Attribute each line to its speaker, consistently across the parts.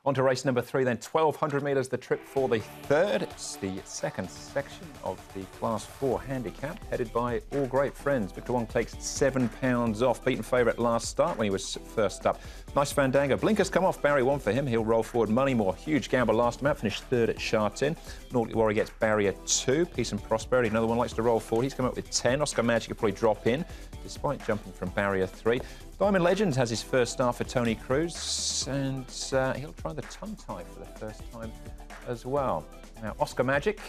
Speaker 1: On to race number 3 then, 1,200 metres, the trip for the third. It's the second section of the Class 4 handicap, headed by All Great Friends. Victor Wong takes £7 off, beaten favourite last start when he was first up. Nice Fandango. Blinkers come off, Barrier 1 for him. He'll roll forward. Moneymore, huge gamble last map, finished third at Shartin. Naughty Warrior gets Barrier 2. Peace and Prosperity, another one likes to roll forward. He's come up with 10. Oscar Magic will probably drop in, despite jumping from Barrier 3. Diamond Legends has his first start for Tony Cruz, and he'll try the tongue tie for the first time as well. Now, Oscar Magic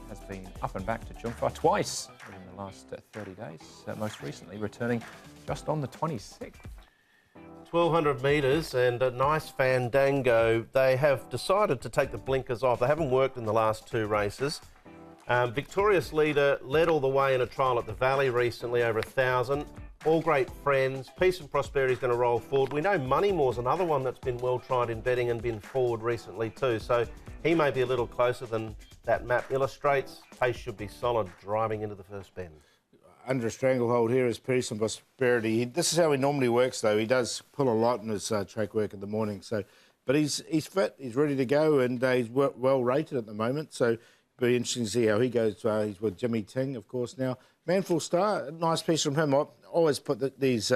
Speaker 1: has been up and back to Jungfrau twice in the last 30 days, most recently returning just on the 26th.
Speaker 2: 1,200 metres and a nice Fandango. They have decided to take the blinkers off. They haven't worked in the last 2 races. Victorious Leader led all the way in a trial at the Valley recently, over 1,000. All Great Friends, Peace and Prosperity is going to roll forward. We know Moneymore's another one that's been well tried in betting and been forward recently too, so he may be a little closer than that map illustrates. Pace should be solid driving into the first bend.
Speaker 3: Under a stranglehold here is Peace and Prosperity. This is how he normally works though. He does pull a lot in his track work in the morning, so but he's fit, he's ready to go, and he's well rated at the moment, so it'll be interesting to see how he goes. He's with Jimmy Ting, of course, now. Manful Star, a nice piece from him. I always put these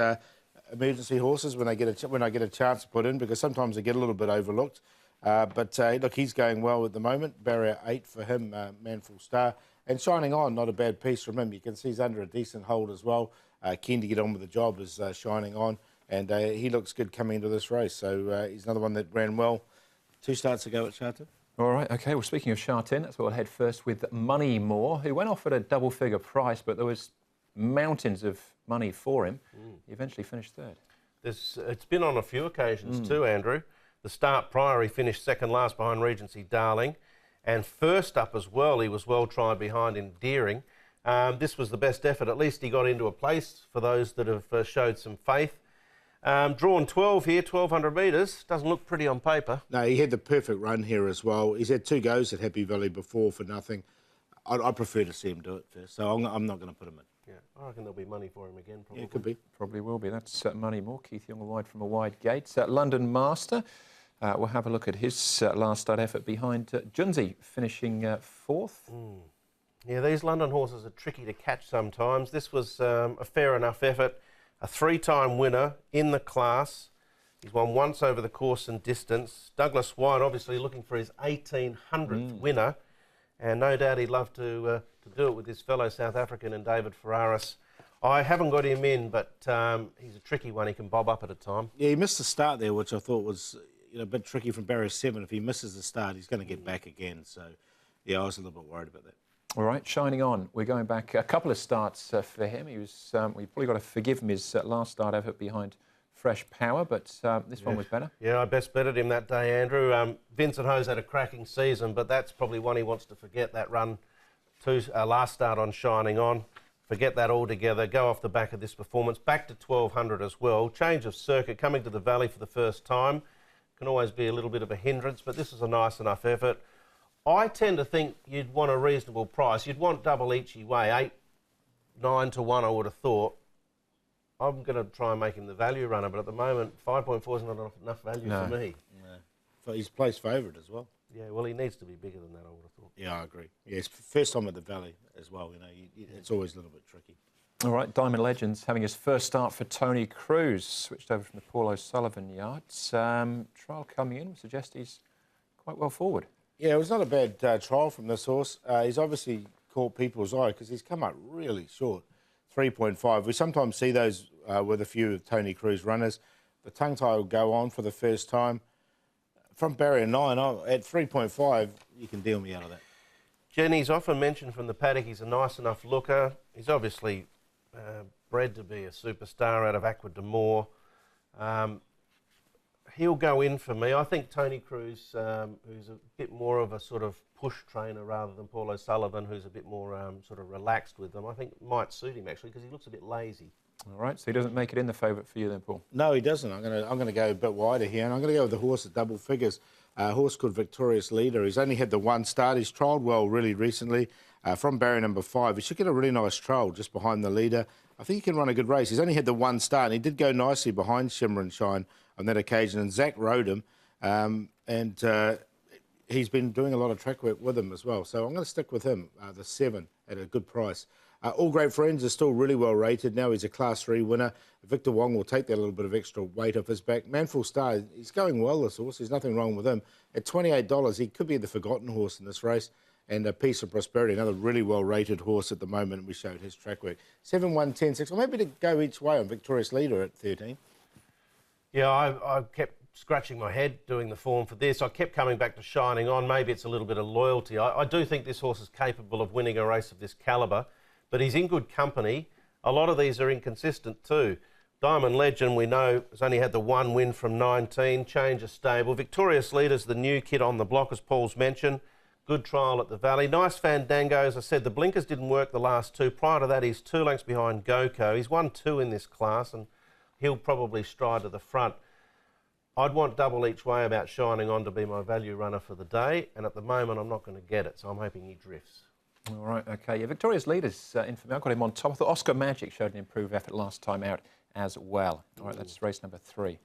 Speaker 3: emergency horses when I get a chance to put in, because sometimes they get a little bit overlooked. But look, he's going well at the moment. Barrier 8 for him, Manful Star. And Shining On, not a bad piece from him. You can see he's under a decent hold as well. Keen to get on with the job is Shining On. And he looks good coming into this race. So he's another one that ran well 2 starts ago at Shartin.
Speaker 1: All right, OK. Well, speaking of Shartin, that's what we'll head first with Moneymore, who went off at a double-figure price, but there was mountains of money for him. He eventually finished third.
Speaker 2: It's been on a few occasions too, Andrew. The start prior, he finished second last behind Regency Darling. And first up as well, he was well tried behind Endearing. This was the best effort. At least he got into a place for those that have showed some faith. Drawn 12 here, 1,200 metres. Doesn't look pretty on paper.
Speaker 3: No, he had the perfect run here as well. He's had 2 goes at Happy Valley before for nothing. I prefer to see him do it first, so I'm not going to put him in.
Speaker 2: Yeah, I reckon there'll be money for him again, probably.
Speaker 3: Yeah, could be.
Speaker 1: Probably will be. That's Moneymore. Keith Young wide from a wide gate. London Master. We'll have a look at his last start effort behind Junzi, finishing 4th.
Speaker 2: Yeah, these London horses are tricky to catch sometimes. This was a fair enough effort. A 3-time winner in the class. He's won once over the course and distance. Douglas White obviously looking for his 1800th winner, and no doubt he'd love to do it with his fellow South African and David Ferraris. I haven't got him in, but he's a tricky one. He can bob up at a time.
Speaker 3: Yeah, he missed the start there, which I thought was a bit tricky from Barrier 7. If he misses the start, he's going to get back again. So, yeah, I was a little bit worried about that.
Speaker 1: All right, Shining On. We're going back a couple of starts for him. He was. We probably got to forgive him his last start effort behind Fresh Power, but this one was better.
Speaker 2: Yeah, I best betted him that day, Andrew. Vincent Ho's had a cracking season, but that's probably one he wants to forget, that run last start on Shining On. Forget that altogether. Go off the back of this performance. Back to 1,200 as well. Change of circuit, coming to the Valley for the first time. Can always be a little bit of a hindrance, but this is a nice enough effort. I tend to think you'd want a reasonable price. You'd want double each way, 8, 9 to 1, I would have thought. I'm going to try and make him the value runner, but at the moment, 5.4 is not enough value for me.
Speaker 3: No. He's place favourite as well.
Speaker 2: Yeah, well, he needs to be bigger than that, I would have thought.
Speaker 3: Yeah, I agree. Yeah, it's first time at the Valley as well. It's always a little bit tricky.
Speaker 1: All right, Diamond Legends having his first start for Tony Cruz. Switched over from the Paul O'Sullivan yards. Trial coming in would suggest he's quite well forward.
Speaker 3: Yeah, it was not a bad trial from this horse. He's obviously caught people's eye because he's come up really short, 3.5. We sometimes see those with a few of Tony Cruz runners. The tongue tie will go on for the first time. From Barrier 9, at 3.5, you can deal me out of that.
Speaker 2: Jenny's often mentioned from the paddock. He's a nice enough looker. He's obviously bred to be a superstar out of Aqua d'Amour. He'll go in for me. I think Tony Cruz, who's a bit more of a sort of push trainer rather than Paul O'Sullivan, who's a bit more sort of relaxed with them, I think might suit him actually because he looks a bit lazy.
Speaker 1: All right, so he doesn't make it in the favourite for you then, Paul?
Speaker 3: No, he doesn't. I'm going to go a bit wider here, and I'm going to go with the horse at double figures. A horse called Victorious Leader. He's only had the 1 start. He's trialled well really recently from barrier number 5. He should get a really nice trial just behind the leader. I think he can run a good race. He's only had the 1 start, and he did go nicely behind Shimmer and Shine on that occasion, and Zach rode him. and he's been doing a lot of track work with him as well. So I'm going to stick with him, the 7, at a good price. All Great Friends is still really well rated. Now he's a Class 3 winner. Victor Wong will take that little bit of extra weight off his back. Manful Star, he's going well, this horse. There's nothing wrong with him. At $28, he could be the forgotten horse in this race. And Peace of Prosperity, another really well-rated horse at the moment. We showed his track work. 7, 1, 10, 6. I'm happy to go each way on Victorious Leader at 13.
Speaker 2: Yeah, I kept scratching my head doing the form for this. I kept coming back to Shining On. Maybe it's a little bit of loyalty. I do think this horse is capable of winning a race of this calibre, but he's in good company. A lot of these are inconsistent too. Diamond Legend, we know, has only had the 1 win from 19, change of stable. Victorious Leader's the new kid on the block, as Paul's mentioned. Good trial at the Valley. Nice Fandango, as I said, the blinkers didn't work the last 2. Prior to that, he's 2 lengths behind Goko. He's won 2 in this class, and he'll probably stride to the front. I'd want double each way about Shining On to be my value runner for the day, and at the moment I'm not going to get it, so I'm hoping he drifts.
Speaker 1: All right, OK. Yeah, Victorious Leaders, I've got him on top. I thought Oscar Magic showed an improved effort last time out as well. All right, that's race number 3.